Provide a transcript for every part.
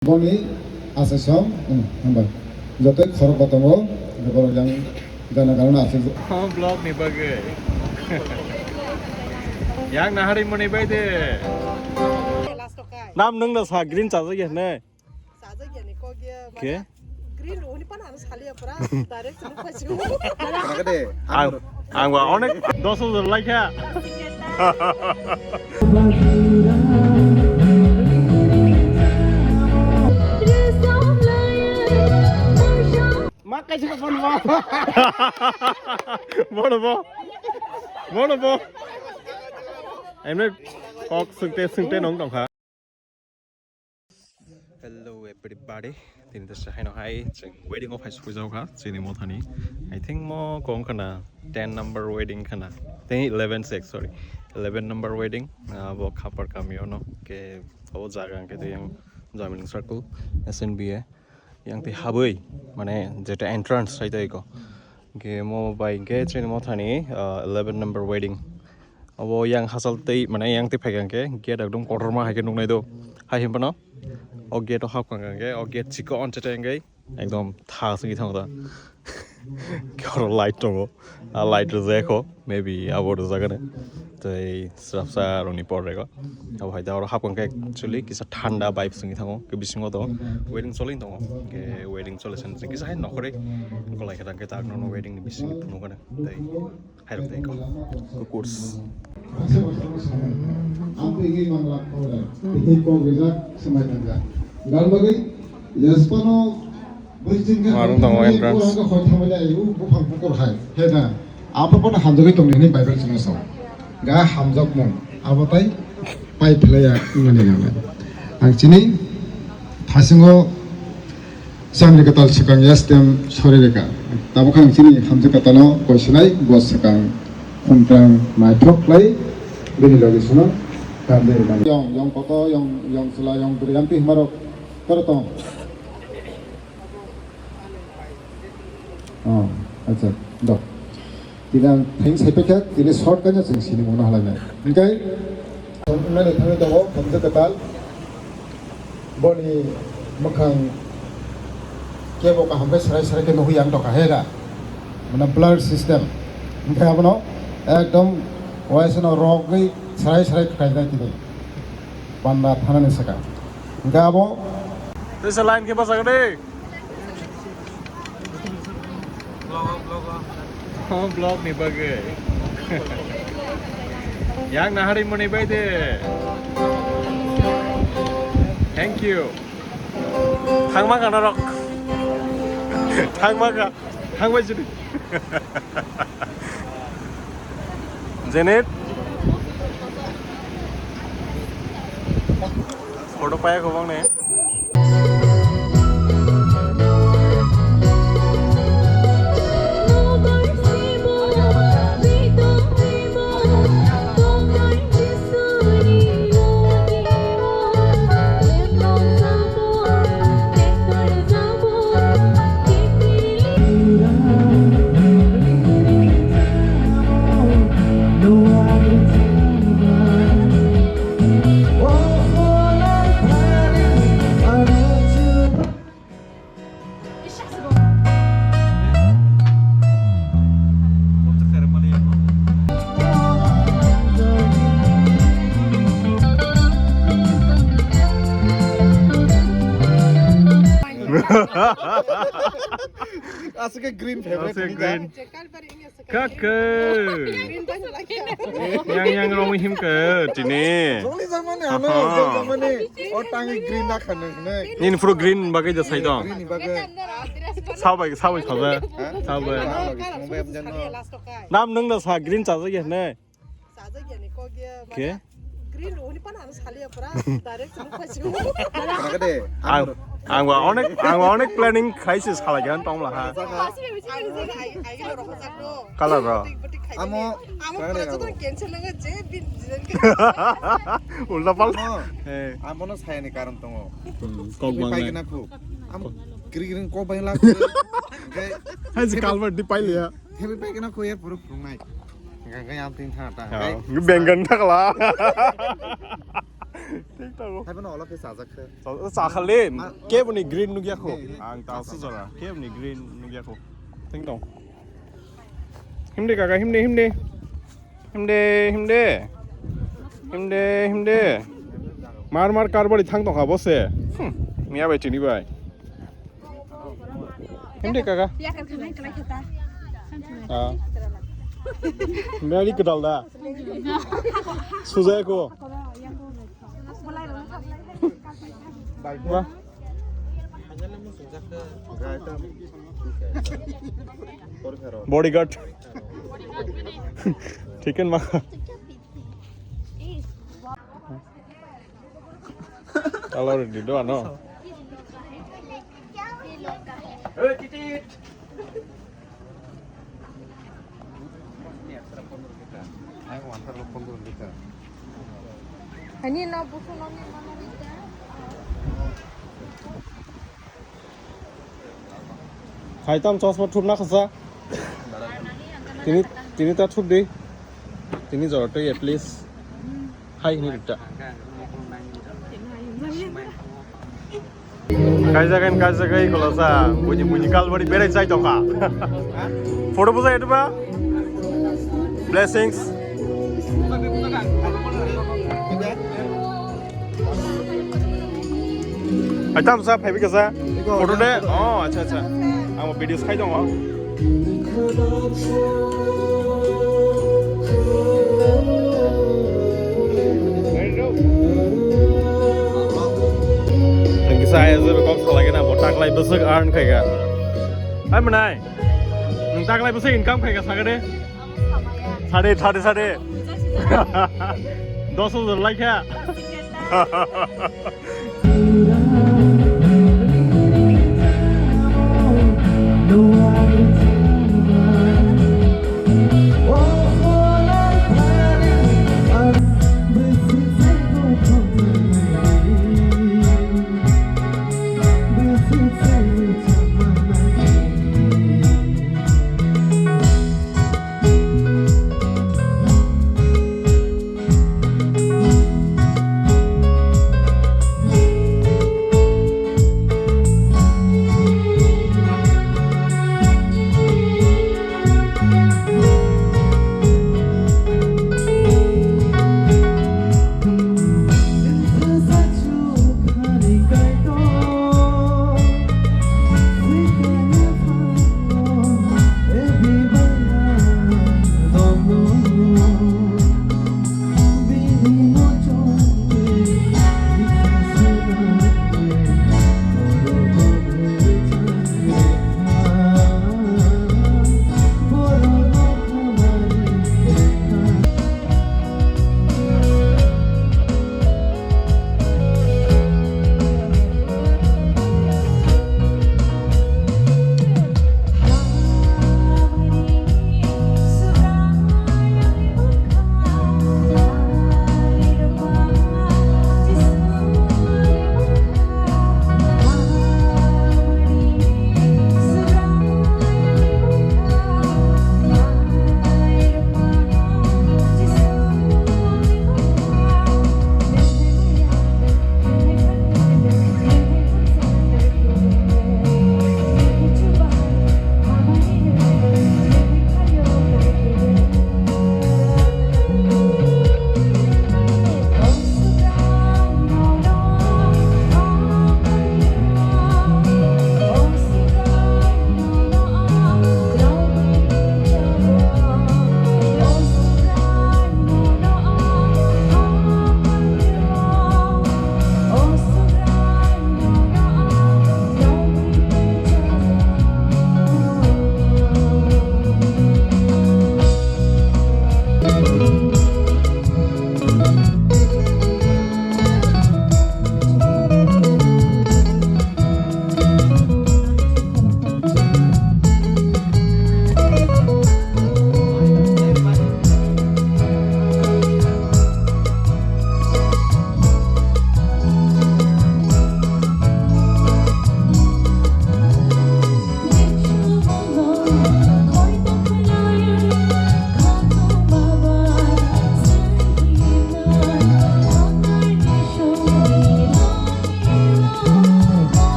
Boni asesam, nampak. Jotek khorok batongo, kalau yang gana gana ases. Oh, vlog ni bagai. Yang nahari mo ni bagai. Nam nung na sa green sa saja ne. Okay. Green oni pan harus kali ya pura. Direct semua pasir. Mana deh? Ang wa onek dosu like ya. Makai siapa pun mau. Mana bo? Em nói có sưng tê nóng đồng hả? Hello everybody. Thì tôi sẽ hay nói hay wedding of high school sao cả? Chỉ nên một thằng này. I think mo có cái nào 10 number wedding cái nào? Think 11 sorry. 11 number wedding. Wo couple kami ono. Ke wo jaga ke tu yang joining circle SNBA. Yang ti habui. Mane jeta entrance sai tai ko. Ke mo by ke chỉ nên một thằng này 11 number wedding. Abo yang hasil ti mana yang ti pegang ke dia dak dong koror ma hakin dong nai do hai him pano oge to hak kang ke oge chiko on cheteng ke ekdom tha singi thang da kor light to light je ko maybe abo do jaga ne tai srapsa roni por re ko abo hai da ro hak kang ke actually kisa thanda vibe singi thango ke bisingo do wedding soling to ke wedding solution singi sai no kore ko lai khadang ke tak no wedding ni bisingi puno kana tai hai ro tai ko course Aku ingin melakukan ini program semacamnya. Kalau bagi, Jaspano berjingga. Warung tangga entrance. Aku kau tahu aja, ibu bukan pukul hai. Heda, apa pun hamzah itu ini Bible semua so. Gak hamzah pun, apa tay? Pai pelaya ini namanya. Actually, hasilnya sambil kata sekarang ya setiap sore mereka. Tapi kan sini hamzah kata no, kau senai buat sekarang. Tentang my talk play bini lagi semua kan dari mana yang foto yang sela yang berianti marok tertong aja dok tidak heng sepekat ini short kan jadi sini mana halnya okay mana thang itu hamza ketal boni makang kebo ka hambe serai ke nohu yang dok ahera mana blur system okay apa no একদম ওয়াইসনা রগই সারাই খাই যায় কিনে বান্দা থানা নে সাকা গাবো this line ke pas agade vlog ni bagai yang nahari mo ni bagai thank you thang ma ka narok thang bai judi Janet photo पाया खोबंग ने Asal ke green favorite green kakak Green banyak lagi. yang romi him ke sini Soalnya zaman ni, anu zaman ni orang green nak kan ni. ini fruit green bagai jasa itu Green bagai. sabai sabai nam nung na sa green sa saja ne okay Green oni pan harus kali ya pura. Direct semua pasir. Mana deh? ang wa onek planning crisis khala gan tong la ha color ro Amo pura tu cancel lagi je bin. ulta pal amo na saya ni karam tongo. kok bang Pai kena ku. Amo green ko pai la. hai si kalver di pai ya Hebi pai kena ku ya pura pungai. Gak yang tin thata. ngi bengan thak la TikTok Hai nó là cái xả giặc khơi. Sa khale ke bani green nu gya kho ang ta su zara ke bani green nu gya kho TikTok himde kaka himde mar kar bari thang to kha bose miya bai chini bai himde kaka Ya kan kena kena kita. à mẹ đi cái da su dễ cô vâng bodyguard chicken mà alo đi đâu nó Ini na buku na ni mana kita. khai tam cho một chút nát sao tini ta chút đi tini giờ tôi at least hay như được cái jaga kalau sa bunyi kalbari berai sai toka photo buza itu ba blessings ai tam sa phải biết cái sao photo đấy अच्छा ang mo videos khai dong Đừng sai rồi con sao lại cái nào một tag lại bớt sức ăn khai cả ai mà này đừng tag lại bớt sức income khai cả sao cái đấy साढ़े 200 like है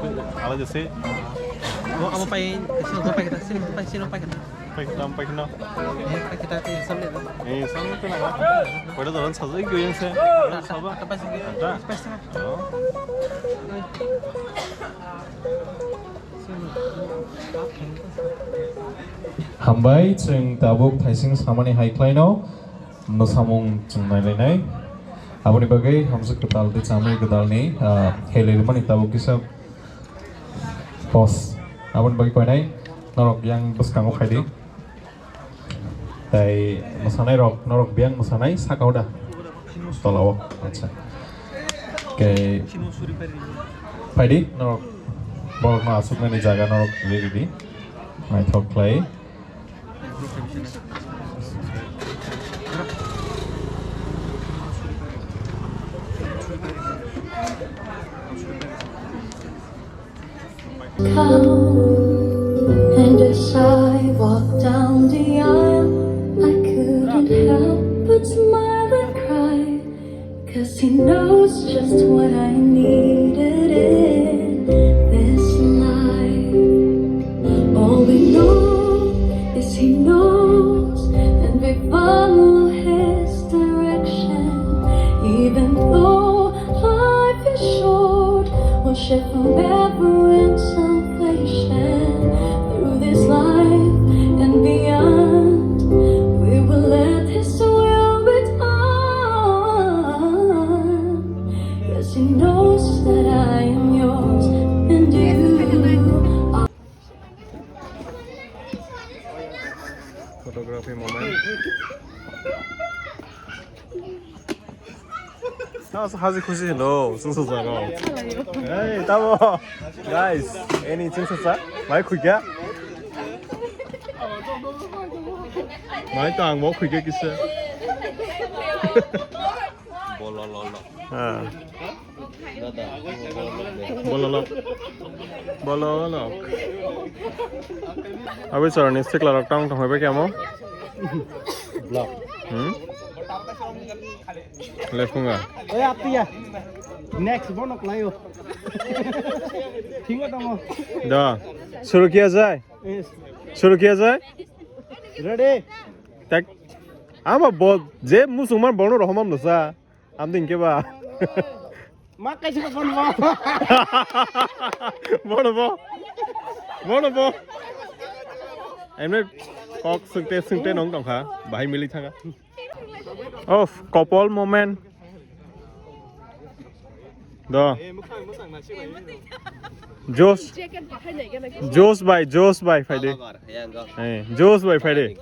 알아주세요. Apa pa sino pa kita sino pa kita 파이크나. pa kita sampai tu 예, 쌍문 끊어가. 그래도 넌 찾아 이거 연세. 잡아. apa sih 자. 어. Hambai cheng tabuk thaising samani haiklaino mosamung chung nailai aboni bagai hamsuk ketal de chamai gedal ni helel mani tabuk kisap pos abon bagi koinai norok yang beskango khaidi tai mosanai rok norok biang mosanai sakauda tolawak acha ke paidi norok borok ma asuk nani jaga norok ready mai thok klai And as I walked down the aisle, I couldn't help but smile and cry, 'cause he knows just what I needed in this life. All we know is he knows, and we follow his direction. Even though life is short, we'll share forever in salvation. Through this life and beyond, we will let his will be done. Yes, he knows that I am yours and you are. Photography moment. 하지 खुशी no 증서사가. 에이, 따보. Guys, any 증서사? 많이 크게? 많이 또안 먹고 크게 기세. 볼랄랄라. 아. 볼랄라. 볼랄라. Abhicharan Sikla tang tang hobe kemo? Block. Lefunga. eh api ya next bonok layo ठीक है तमो Da. शुरू किया जाए? शुरू किया जाए? ready Tak. Ama bo je musulman bono rahman nusa. Am din ke ba? makai sih kon mo Bono bo. Bono bo. Emne kok sungte nong tong kha. Bahai mili thanga. Oh, couple moment. Da. Josh. Josh by Friday. Josh by Friday.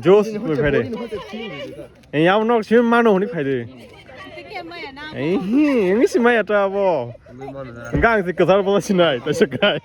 Josh by Friday. Eh, yang nok sih mana ni Friday? Eh, ini sih maya tu apa? Enggak sih kesal pun sih naik, tak sekai.